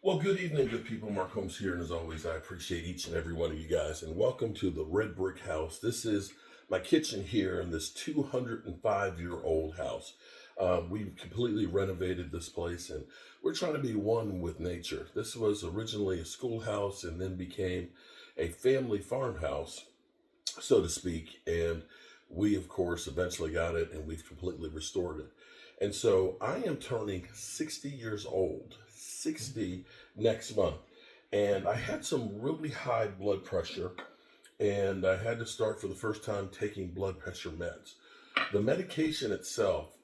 Well, good evening, good people. Mark Holmes here, and as always, I appreciate each and every one of you guys. And welcome to the Red Brick House. This is my kitchen here in this 205-year-old house. We've completely renovated this place, and we're trying to be one with nature. This was originally a schoolhouse and then became a family farmhouse, so to speak. And we, of course, eventually got it, and we've completely restored it. And so I am turning 60 years old, 60 next month. And I had some really high blood pressure, and I had to start for the first time taking blood pressure meds. The medication itself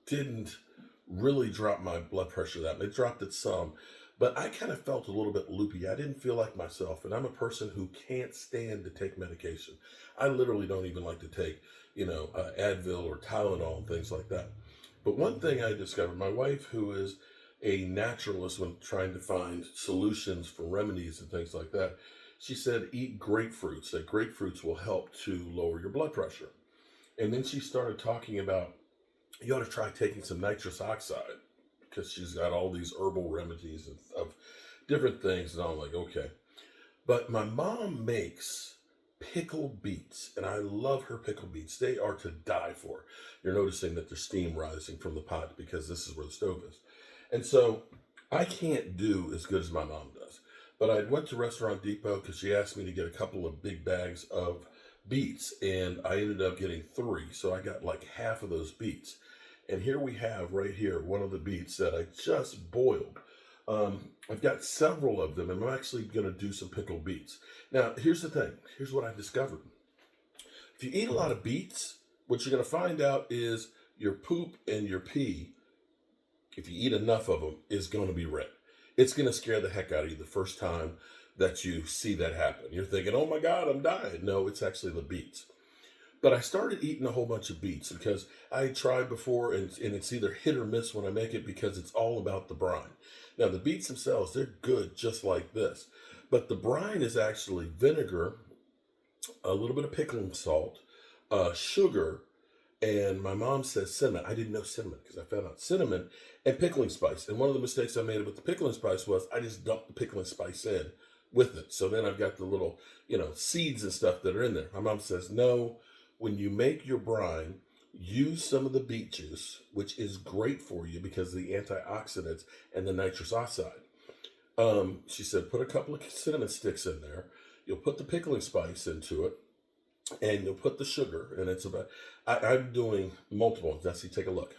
didn't really drop my blood pressure that much. It dropped it some, but I kind of felt a little bit loopy. I didn't feel like myself, and I'm a person who can't stand to take medication. I literally don't even like to take, Advil or Tylenol and things like that. But one thing I discovered, my wife, who is a naturalist when trying to find solutions for remedies and things like that, she said, eat grapefruits, that grapefruits will help to lower your blood pressure. And then she started talking about, you ought to try taking some nitrous oxide, because she's got all these herbal remedies of different things. And I'm like, okay. But my mom makes pickled beets, and I love her pickled beets. They are to die for. You're noticing that there's steam rising from the pot because this is where the stove is. And so I can't do as good as my mom does. But I went to Restaurant Depot because she asked me to get a couple of big bags of beets, and I ended up getting 3. So I got like half of those beets. And here we have right here one of the beets that I just boiled. I've got several of them, and I'm actually going to do some pickled beets. Now, here's the thing. Here's what I discovered. If you eat a lot of beets, what you're going to find out is your poop and your pee, if you eat enough of them, is going to be red. It's going to scare the heck out of you the first time that you see that happen. You're thinking, oh my God, I'm dying. No, it's actually the beets. But I started eating a whole bunch of beets because I tried before, and it's either hit or miss when I make it because it's all about the brine. Now, the beets themselves, they're good just like this. But the brine is actually vinegar, a little bit of pickling salt, sugar, and my mom says cinnamon. I didn't know cinnamon because I found out cinnamon and pickling spice. And one of the mistakes I made with the pickling spice was I just dumped the pickling spice in with it. So then I've got the little, seeds and stuff that are in there. My mom says, no, when you make your brine, use some of the beet juice, which is great for you because of the antioxidants and the nitrous oxide. She said, put a couple of cinnamon sticks in there. You'll put the pickling spice into it, and you'll put the sugar. And it's about, I'm doing multiple ones. Now, see, take a look.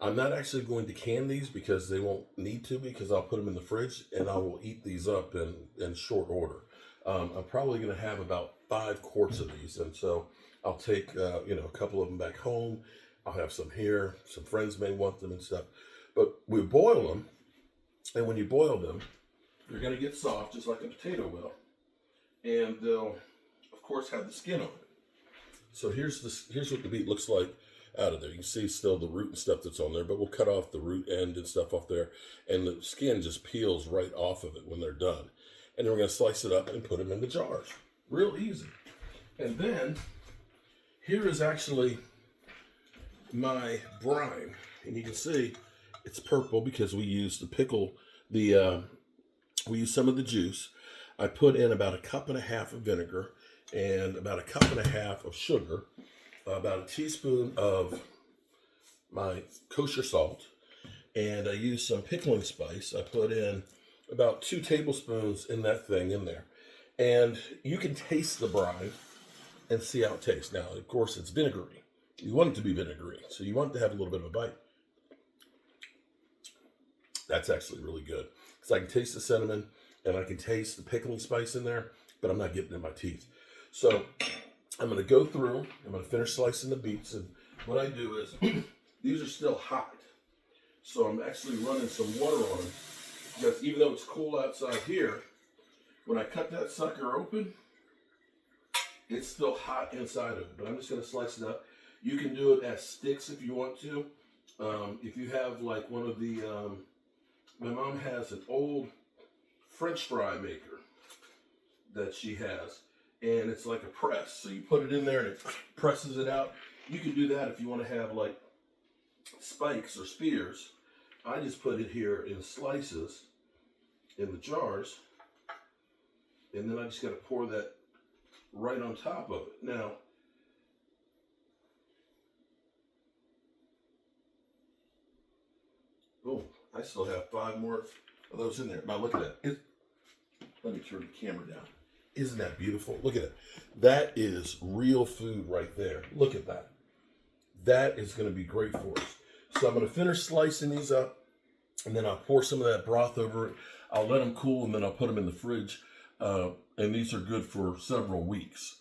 I'm not actually going to can these because they won't need to, because I'll put them in the fridge and I will eat these up in short order. I'm probably going to have about 5 quarts of these. And so I'll take, a couple of them back home. I'll have some here. Some friends may want them and stuff. But we boil them. And when you boil them, they're going to get soft, just like a potato will. And they'll, of course, have the skin on it. So here's what the beet looks like out of there. You can see still the root and stuff that's on there, but we'll cut off the root end and stuff off there. And the skin just peels right off of it when they're done. And then we're going to slice it up and put them in the jars. Real easy. And then here is actually my brine. And you can see it's purple because we use we use some of the juice. I put in about 1.5 cups of vinegar and about 1.5 cups of sugar, about a teaspoon of my kosher salt, and I use some pickling spice. I put in about 2 tablespoons in that thing in there. And you can taste the brine and see how it tastes. Now, of course, it's vinegary. You want it to be vinegary, so you want it to have a little bit of a bite. That's actually really good. Because I can taste the cinnamon and I can taste the pickling spice in there, but I'm not getting it in my teeth. So I'm going to go through, I'm going to finish slicing the beets, and what I do is, these are still hot. So I'm actually running some water on them, because even though it's cool outside here, when I cut that sucker open, it's still hot inside of it. But I'm just going to slice it up. You can do it as sticks if you want to. If you have like one of the, my mom has an old French fry maker that she has, and it's like a press. So you put it in there and it presses it out. You can do that if you want to have like spikes or spears. I just put it here in slices in the jars, and then I just got to pour that right on top of it. Now, boom, I still have 5 more of those in there. Now look at that. Let me turn the camera down. Isn't that beautiful? Look at it. That is real food right there. Look at that. That is going to be great for us. So I'm going to finish slicing these up, and then I'll pour some of that broth over it. I'll let them cool, and then I'll put them in the fridge. And these are good for several weeks.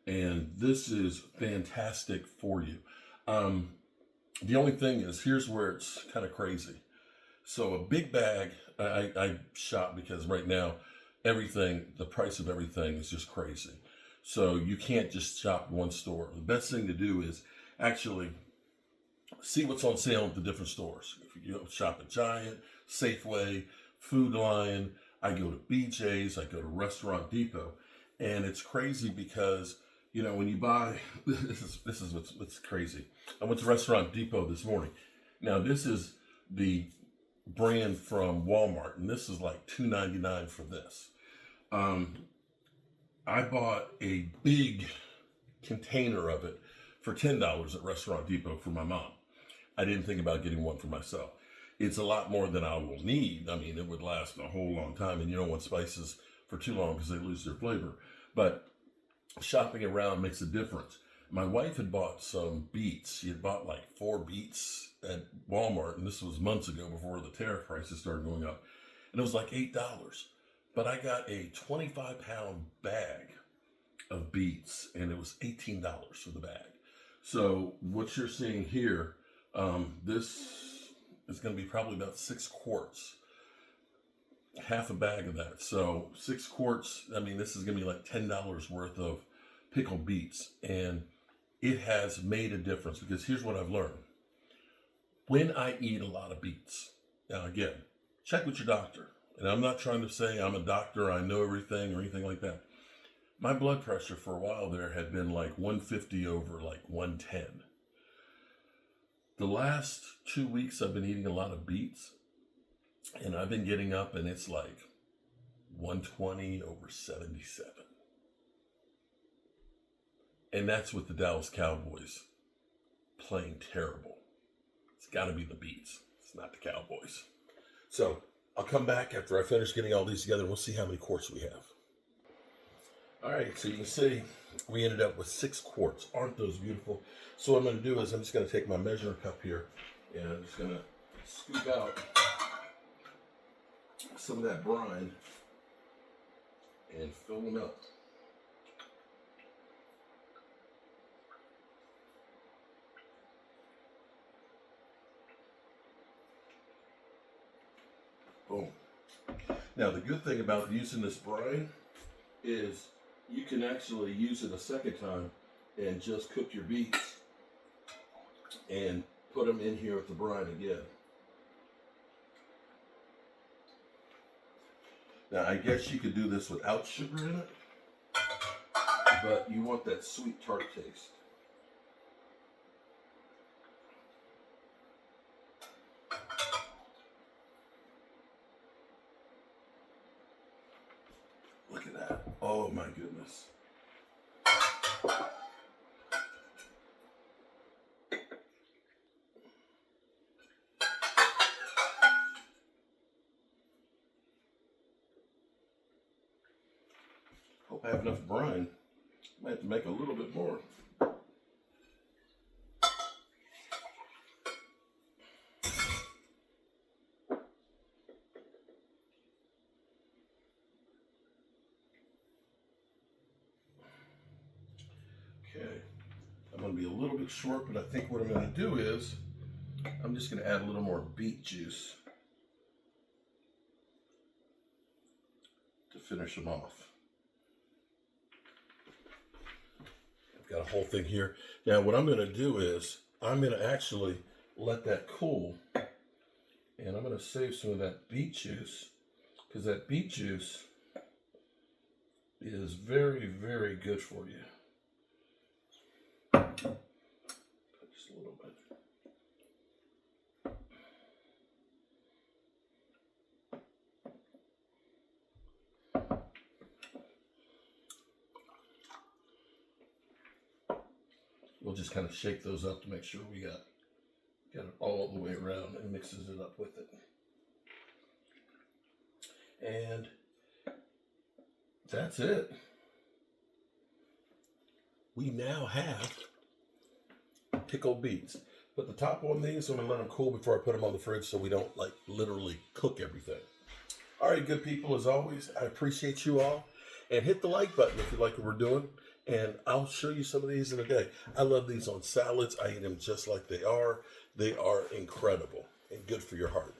And this is fantastic for you. The only thing is, here's where it's kind of crazy. So a big bag, I shop because right now, the price of everything is just crazy. So you can't just shop at one store. The best thing to do is actually see what's on sale at the different stores. If you shop at Giant, Safeway, Food Lion, I go to BJ's, I go to Restaurant Depot, and it's crazy because, you know, when you buy, this is what's crazy. I went to Restaurant Depot this morning. Now this is the brand from Walmart, and this is like $2.99 for this. I bought a big container of it for $10 at Restaurant Depot for my mom. I didn't think about getting one for myself. It's a lot more than I will need. I mean, it would last a whole long time, and you don't want spices for too long because they lose their flavor. But shopping around makes a difference. My wife had bought some beets. She had bought like 4 beets at Walmart, and this was months ago before the tariff prices started going up. And it was like $8. But I got a 25-pound bag of beets, and it was $18 for the bag. So what you're seeing here, this is going to be probably about 6 quarts, half a bag of that. So 6 quarts, I mean, this is going to be like $10 worth of pickled beets. And it has made a difference because here's what I've learned. When I eat a lot of beets, now again, check with your doctor. And I'm not trying to say I'm a doctor, I know everything or anything like that. My blood pressure for a while there had been like 150 over like 110. The last 2 weeks I've been eating a lot of beets, and I've been getting up and it's like 120 over 77. And that's with the Dallas Cowboys playing terrible. It's got to be the beets. It's not the Cowboys. So I'll come back after I finish getting all these together and we'll see how many quarts we have. All right, so you can see we ended up with 6 quarts. Aren't those beautiful? So what I'm going to do is I'm just going to take my measuring cup here and I'm just going to scoop out some of that brine and fill them up. Boom. Now the good thing about using this brine is you can actually use it a second time and just cook your beets and put them in here with the brine again. Now I guess you could do this without sugar in it, but you want that sweet tart taste. Look at that. Oh my goodness. Hope I have enough brine. Might have to make a little bit more. Okay, I'm going to be a little bit short, but I think what I'm going to do is I'm just going to add a little more beet juice to finish them off. I've got a whole thing here. Now what I'm going to do is I'm going to actually let that cool, and I'm going to save some of that beet juice because that beet juice is very, very good for you. Just a little bit. We'll just kind of shake those up to make sure we got it all the way around and mixes it up with it. And that's it. We now have pickled beets. Put the top on these. I'm gonna let them cool before I put them on the fridge so we don't like literally cook everything. All right, good people, as always, I appreciate you all. And hit the like button if you like what we're doing. And I'll show you some of these in a day. I love these on salads. I eat them just like they are. They are incredible and good for your heart.